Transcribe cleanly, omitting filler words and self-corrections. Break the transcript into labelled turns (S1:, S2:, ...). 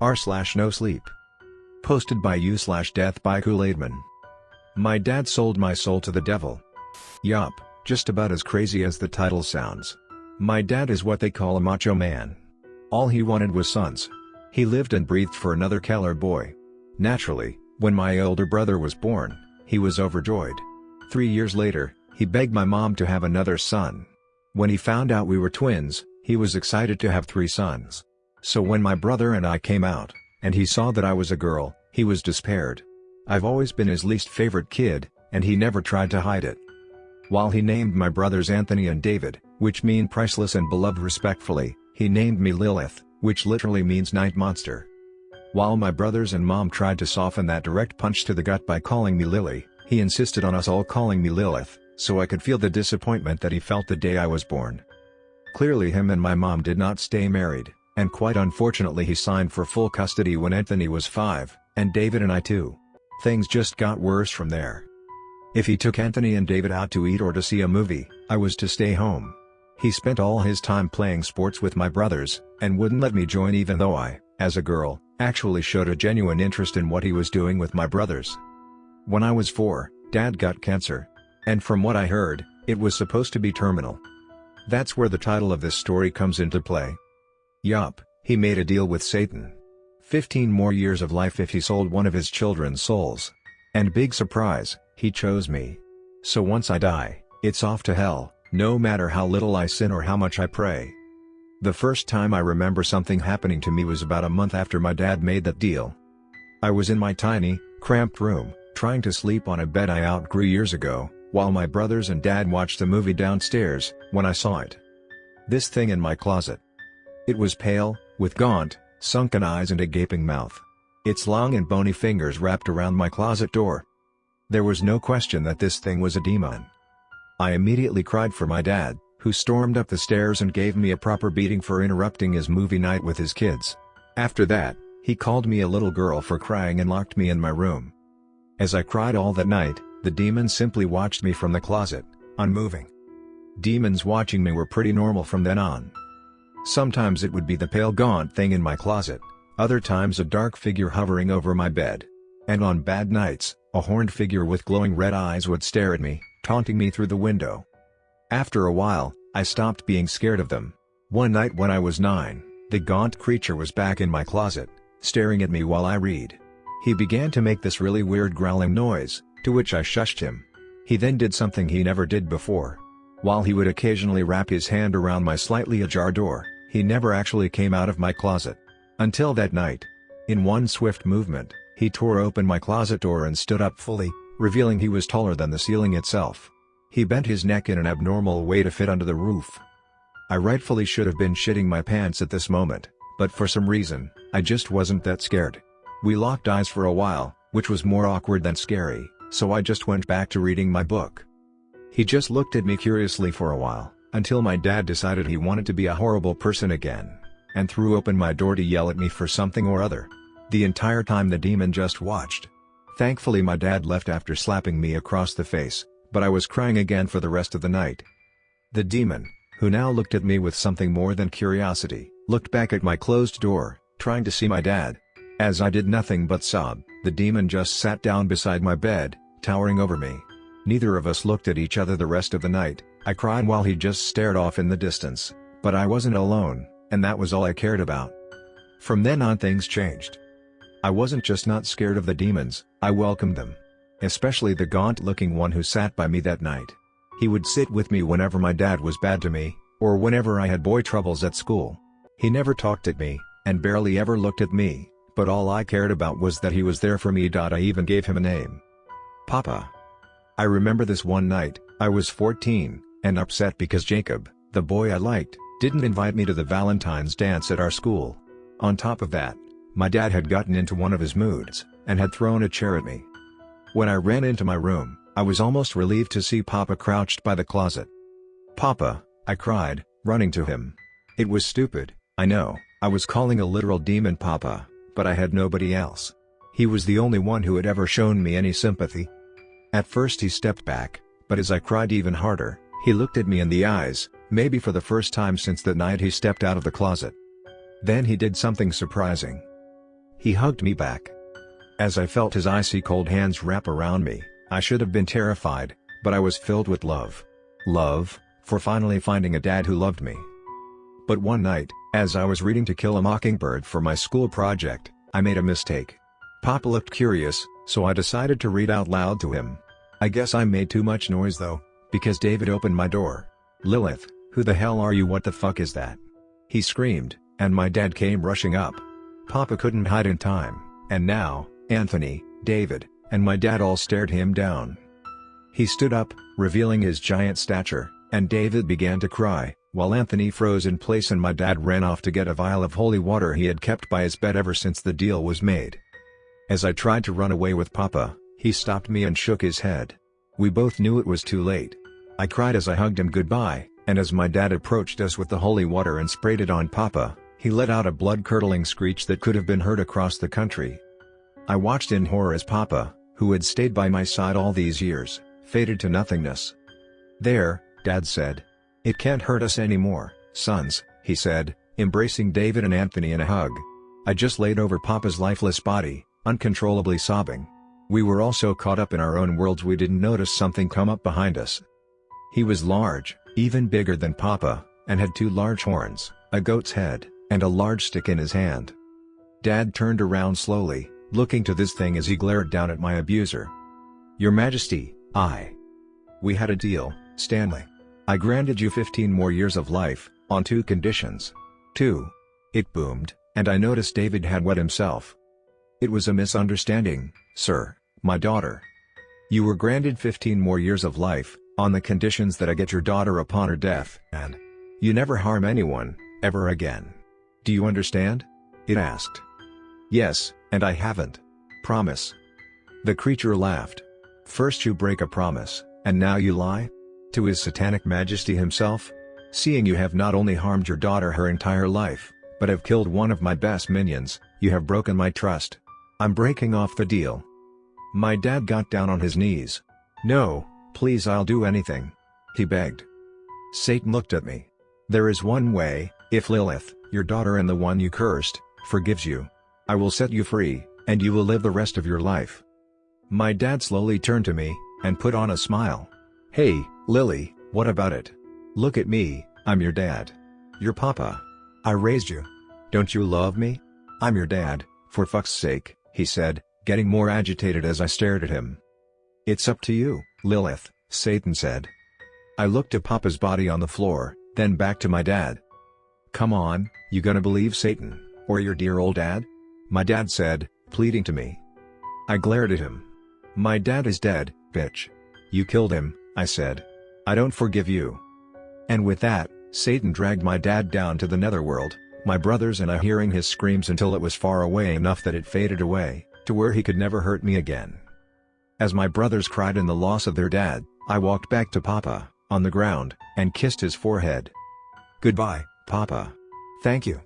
S1: r/NoSleep. Posted by you/deathbykoolaidman. My dad sold my soul to the devil. Yup, just about as crazy as the title sounds. My dad is what they call a macho man. All he wanted was sons. He lived and breathed for another Keller boy. Naturally, when my older brother was born, he was overjoyed. 3 years later, he begged my mom to have another son. When he found out we were twins, he was excited to have 3 sons. So when my brother and I came out, and he saw that I was a girl, he was despaired. I've always been his least favorite kid, and he never tried to hide it. While he named my brothers Anthony and David, which mean priceless and beloved respectfully, he named me Lilith, which literally means night monster. While my brothers and mom tried to soften that direct punch to the gut by calling me Lily, he insisted on us all calling me Lilith, so I could feel the disappointment that he felt the day I was born. Clearly him and my mom did not stay married, and quite unfortunately he signed for full custody when Anthony was 5, and David and I too. Things just got worse from there. If he took Anthony and David out to eat or to see a movie, I was to stay home. He spent all his time playing sports with my brothers, and wouldn't let me join even though I, as a girl, actually showed a genuine interest in what he was doing with my brothers. When I was 4, Dad got cancer. And from what I heard, it was supposed to be terminal. That's where the title of this story comes into play. Yup, he made a deal with Satan. 15 more years of life if he sold one of his children's souls. And big surprise, he chose me. So once I die, it's off to hell, no matter how little I sin or how much I pray. The first time I remember something happening to me was about a month after my dad made that deal. I was in my tiny, cramped room, trying to sleep on a bed I outgrew years ago, while my brothers and dad watched the movie downstairs, when I saw it. This thing in my closet. It was pale, with gaunt, sunken eyes and a gaping mouth. Its long and bony fingers wrapped around my closet door. There was no question that this thing was a demon. I immediately cried for my dad, who stormed up the stairs and gave me a proper beating for interrupting his movie night with his kids. After that, he called me a little girl for crying and locked me in my room. As I cried all that night, the demon simply watched me from the closet, unmoving. Demons watching me were pretty normal from then on. Sometimes it would be the pale gaunt thing in my closet, other times a dark figure hovering over my bed. And on bad nights, a horned figure with glowing red eyes would stare at me, taunting me through the window. After a while, I stopped being scared of them. One night when I was 9, the gaunt creature was back in my closet, staring at me while I read. He began to make this really weird growling noise, to which I shushed him. He then did something he never did before. While he would occasionally wrap his hand around my slightly ajar door, he never actually came out of my closet. Until that night. In one swift movement, he tore open my closet door and stood up fully, revealing he was taller than the ceiling itself. He bent his neck in an abnormal way to fit under the roof. I rightfully should have been shitting my pants at this moment, but for some reason, I just wasn't that scared. We locked eyes for a while, which was more awkward than scary, so I just went back to reading my book. He just looked at me curiously for a while, until my dad decided he wanted to be a horrible person again, and threw open my door to yell at me for something or other. The entire time the demon just watched. Thankfully my dad left after slapping me across the face, but I was crying again for the rest of the night. The demon, who now looked at me with something more than curiosity, looked back at my closed door, trying to see my dad. As I did nothing but sob, the demon just sat down beside my bed, towering over me. Neither of us looked at each other the rest of the night. I cried while he just stared off in the distance, but I wasn't alone, and that was all I cared about. From then on things changed. I wasn't just not scared of the demons, I welcomed them. Especially the gaunt-looking one who sat by me that night. He would sit with me whenever my dad was bad to me, or whenever I had boy troubles at school. He never talked at me, and barely ever looked at me, but all I cared about was that he was there for me. I even gave him a name. Papa. I remember this one night, I was 14, and upset because Jacob, the boy I liked, didn't invite me to the Valentine's dance at our school. On top of that, my dad had gotten into one of his moods, and had thrown a chair at me. When I ran into my room, I was almost relieved to see Papa crouched by the closet. "Papa," I cried, running to him. It was stupid, I know, I was calling a literal demon Papa, but I had nobody else. He was the only one who had ever shown me any sympathy. At first he stepped back, but as I cried even harder, he looked at me in the eyes, maybe for the first time since the night he stepped out of the closet. Then he did something surprising. He hugged me back. As I felt his icy cold hands wrap around me, I should have been terrified, but I was filled with love. Love, for finally finding a dad who loved me. But one night, as I was reading To Kill a Mockingbird for my school project, I made a mistake. Papa looked curious, so I decided to read out loud to him. I guess I made too much noise though, because David opened my door. "Lilith, who the hell are you? What the fuck is that?" he screamed, and my dad came rushing up. Papa couldn't hide in time, and now, Anthony, David, and my dad all stared him down. He stood up, revealing his giant stature, and David began to cry, while Anthony froze in place and my dad ran off to get a vial of holy water he had kept by his bed ever since the deal was made. As I tried to run away with Papa, he stopped me and shook his head. We both knew it was too late. I cried as I hugged him goodbye, and as my dad approached us with the holy water and sprayed it on Papa, he let out a blood-curdling screech that could have been heard across the country. I watched in horror as Papa, who had stayed by my side all these years, faded to nothingness. "There," Dad said. "It can't hurt us anymore, sons," he said, embracing David and Anthony in a hug. I just laid over Papa's lifeless body, uncontrollably sobbing. We were all so caught up in our own worlds we didn't notice something come up behind us. He was large, even bigger than Papa, and had 2 large horns, a goat's head, and a large stick in his hand. Dad turned around slowly, looking to this thing as he glared down at my abuser. "Your Majesty, we had a deal, Stanley. I granted you 15 more years of life, on 2 conditions." 2. It boomed, and I noticed David had wet himself. "It was a misunderstanding, sir, my daughter. You were granted 15 more years of life, on the conditions that I get your daughter upon her death, and you never harm anyone, ever again. Do you understand?" it asked. "Yes, and I haven't. Promise." The creature laughed. "First you break a promise, and now you lie? To His Satanic Majesty himself? Seeing you have not only harmed your daughter her entire life, but have killed one of my best minions, you have broken my trust. I'm breaking off the deal." My dad got down on his knees. "No, please, I'll do anything," he begged. Satan looked at me. "There is one way, if Lilith, your daughter and the one you cursed, forgives you. I will set you free, and you will live the rest of your life." My dad slowly turned to me, and put on a smile. "Hey, Lily, what about it? Look at me, I'm your dad. Your Papa. I raised you. Don't you love me? I'm your dad, for fuck's sake," he said, getting more agitated as I stared at him. "It's up to you, Lilith," Satan said. I looked at Papa's body on the floor, then back to my dad. "Come on, you gonna believe Satan, or your dear old dad?" my dad said, pleading to me. I glared at him. "My dad is dead, bitch. You killed him," I said. "I don't forgive you." And with that, Satan dragged my dad down to the netherworld, my brothers and I hearing his screams until it was far away enough that it faded away, to where he could never hurt me again. As my brothers cried in the loss of their dad, I walked back to Papa, on the ground, and kissed his forehead. "Goodbye, Papa. Thank you."